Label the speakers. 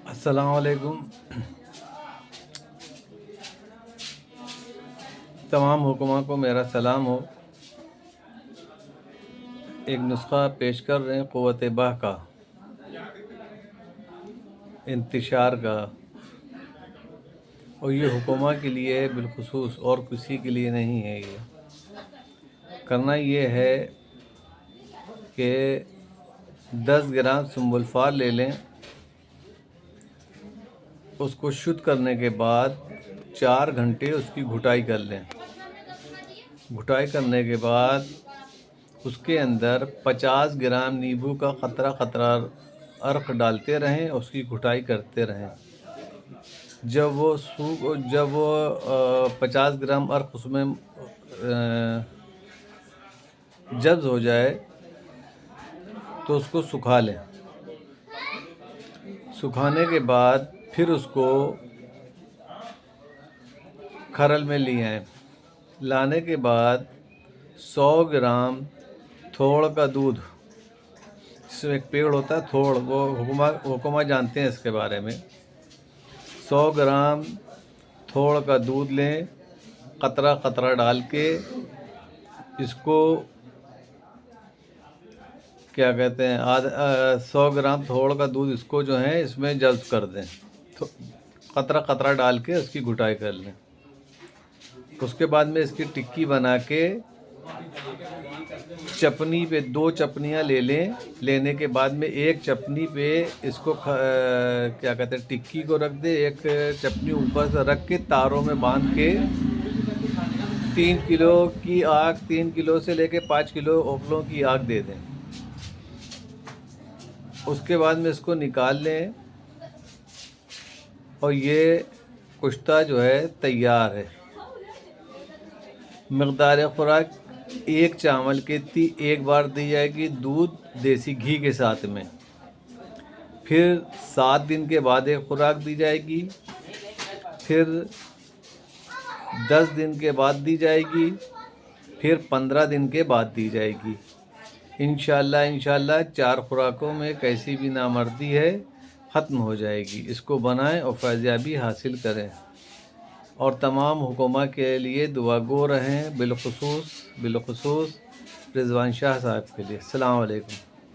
Speaker 1: السلام علیکم۔ تمام حکماء کو میرا سلام ہو۔ ایک نسخہ پیش کر رہے ہیں قوت بہ کا، انتشار کا، اور یہ حکماء کے لیے ہے بالخصوص، اور کسی کے لیے نہیں ہے۔ یہ کرنا یہ ہے کہ 10 گرام سنبل فار لے لیں، اس کو شدھ کرنے کے بعد 4 گھنٹے اس کی گھٹائی کر لیں۔ گھٹائی کرنے کے بعد اس کے اندر 50 گرام نیبو کا قطرہ قطرہ عرق ڈالتے رہیں، اس کی گھٹائی کرتے رہیں۔ جب وہ 50 گرام عرق اس میں جذب ہو جائے تو اس کو سکھا لیں۔ سکھانے کے بعد پھر اس کو کھرل میں لے آئیں۔ لانے کے بعد 100 گرام تھوڑ کا دودھ، اس میں ایک پیڑ ہوتا ہے تھوڑ، وہ حکماء جانتے ہیں اس کے بارے میں۔ 100 گرام تھوڑ کا دودھ لیں، قطرہ قطرہ ڈال کے اس کو کیا کہتے ہیں 100 گرام تھوڑ کا دودھ اس کو جو ہے اس میں جذب کر دیں، قطرہ قطرہ ڈال کے اس کی گھٹائی کر لیں۔ اس کے بعد میں اس کی ٹکی بنا کے چپنی پہ 2 چپنیاں لے لیں۔ لینے کے بعد میں ایک چپنی پہ اس کو کیا کہتے ہیں ٹکی کو رکھ دیں، ایک چپنی اوپر سے رکھ کے تاروں میں باندھ کے 3 کلو کی آگ، 3 کلو سے لے کے 5 کلو اوپلوں کی آگ دے دیں۔ اس کے بعد میں اس کو نکال لیں اور یہ کشتہ جو ہے تیار ہے۔ مقدار خوراک 1 چاول کے 1 بار دی جائے گی، دودھ دیسی گھی کے ساتھ میں۔ پھر 7 دن کے بعد ایک خوراک دی جائے گی، پھر 10 دن کے بعد دی جائے گی، پھر 15 دن کے بعد دی جائے گی۔ انشاءاللہ 4 خوراکوں میں کیسی بھی نامردی ہے ختم ہو جائے گی۔ اس کو بنائیں اور فیضیابی حاصل کریں، اور تمام حکماء کے لیے دعا گو رہیں، بالخصوص رضوان شاہ صاحب کے لیے۔ السلام علیکم۔